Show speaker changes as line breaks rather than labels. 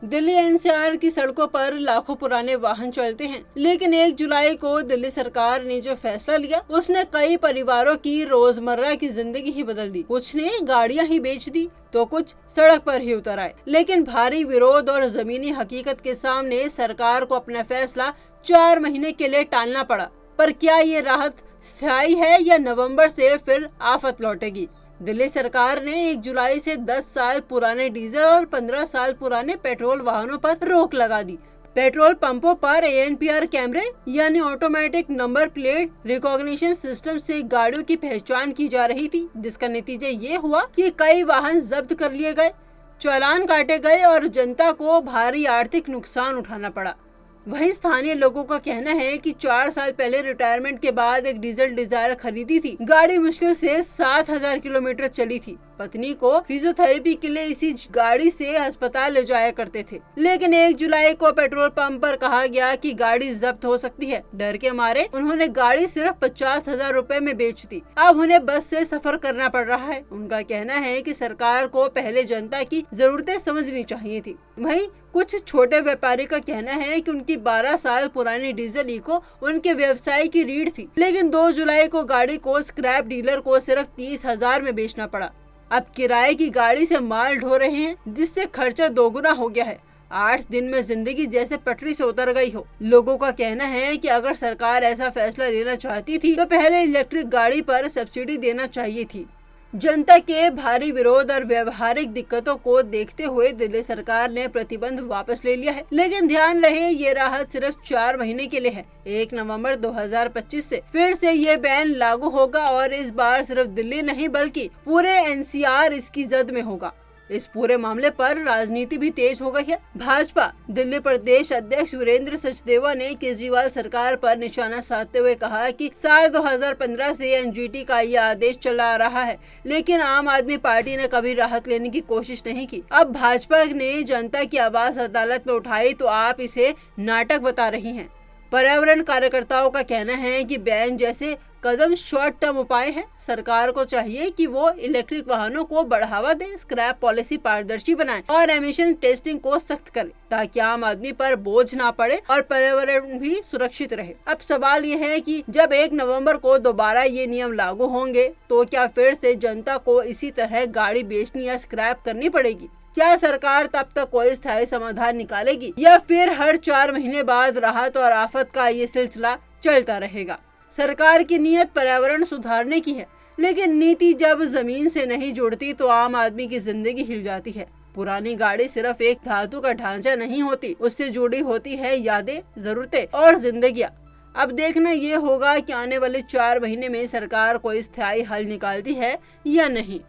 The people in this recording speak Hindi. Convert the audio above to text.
दिल्ली एनसीआर की सड़कों पर लाखों पुराने वाहन चलते हैं, लेकिन 1 जुलाई को दिल्ली सरकार ने जो फैसला लिया उसने कई परिवारों की रोजमर्रा की जिंदगी ही बदल दी। कुछ ने गाड़ियां ही बेच दी तो कुछ सड़क पर ही उतर आए। लेकिन भारी विरोध और जमीनी हकीकत के सामने सरकार को अपना फैसला 4 महीने के लिए टालना पड़ा। पर क्या ये राहत स्थायी है या नवंबर से फिर आफत लौटेगी? दिल्ली सरकार ने 1 जुलाई से 10 साल पुराने डीजल और 15 साल पुराने पेट्रोल वाहनों पर रोक लगा दी। पेट्रोल पंपों पर ANPR कैमरे यानी automatic number plate recognition system से गाड़ियों की पहचान की जा रही थी, जिसका नतीजा ये हुआ कि कई वाहन जब्त कर लिए गए, चालान काटे गए और जनता को भारी आर्थिक नुकसान उठाना पड़ा। वहीं स्थानीय लोगों का कहना है कि 4 साल पहले रिटायरमेंट के बाद एक डीजल डिजायर खरीदी थी। गाड़ी मुश्किल से 7,000 किलोमीटर चली थी। पत्नी को फिजियोथेरेपी के लिए इसी गाड़ी से अस्पताल ले जाया करते थे। लेकिन 1 जुलाई को पेट्रोल पंप पर कहा गया कि गाड़ी जब्त हो सकती है। डर के मारे उन्होंने गाड़ी सिर्फ 50,000 रुपए में बेच दी। अब उन्हें बस से सफर करना पड़ रहा है। उनका कहना है कि सरकार को पहले जनता की जरूरतें समझनी चाहिए थी। वहीं कुछ छोटे व्यापारी का कहना है कि उनकी 12 साल पुरानी डीजल इको उनके व्यवसाय की रीढ़ थी, लेकिन 2 जुलाई को गाड़ी को स्क्रैप डीलर को सिर्फ 30,000 में बेचना पड़ा। अब किराए की गाड़ी से माल ढो रहे हैं, जिससे खर्चा दोगुना हो गया है। 8 दिन में जिंदगी जैसे पटरी से उतर गई हो। लोगों का कहना है कि अगर सरकार ऐसा फैसला लेना चाहती थी तो पहले इलेक्ट्रिक गाड़ी पर सब्सिडी देना चाहिए थी। जनता के भारी विरोध और व्यवहारिक दिक्कतों को देखते हुए दिल्ली सरकार ने प्रतिबंध वापस ले लिया है। लेकिन ध्यान रहे, ये राहत सिर्फ 4 महीने के लिए है। 1 नवंबर 2025 से फिर से ये बैन लागू होगा और इस बार सिर्फ दिल्ली नहीं बल्कि पूरे NCR इसकी जद में होगा। इस पूरे मामले पर राजनीति भी तेज हो गई है। भाजपा दिल्ली प्रदेश अध्यक्ष वीरेंद्र सचदेवा ने केजरीवाल सरकार पर निशाना साधते हुए कहा कि साल 2015 से NGT का यह आदेश चला आ रहा है, लेकिन आम आदमी पार्टी ने कभी राहत लेने की कोशिश नहीं की। अब भाजपा ने जनता की आवाज अदालत में उठाई तो आप इसे नाटक बता रही हैं। पर्यावरण कार्यकर्ताओं का कहना है कि बैन जैसे कदम शॉर्ट टर्म उपाय है। सरकार को चाहिए कि वो इलेक्ट्रिक वाहनों को बढ़ावा दे, स्क्रैप पॉलिसी पारदर्शी बनाए और एमिशन टेस्टिंग को सख्त करे, ताकि आम आदमी पर बोझ ना पड़े और पर्यावरण भी सुरक्षित रहे। अब सवाल ये है कि जब 1 नवंबर को दोबारा ये नियम लागू होंगे तो क्या फिर से जनता को इसी तरह गाड़ी बेचनी या स्क्रैप करनी पड़ेगी? क्या सरकार तब तक कोई स्थायी समाधान निकालेगी या फिर हर 4 महीने बाद राहत और आफत का ये सिलसिला चलता रहेगा? सरकार की नीयत पर्यावरण सुधारने की है, लेकिन नीति जब जमीन से नहीं जुड़ती तो आम आदमी की जिंदगी हिल जाती है। पुरानी गाड़ी सिर्फ एक धातु का ढांचा नहीं होती, उससे जुड़ी होती है यादें, जरूरतें और जिंदगियां। अब देखना ये होगा कि आने वाले 4 महीने में सरकार कोई स्थायी हल निकालती है या नहीं।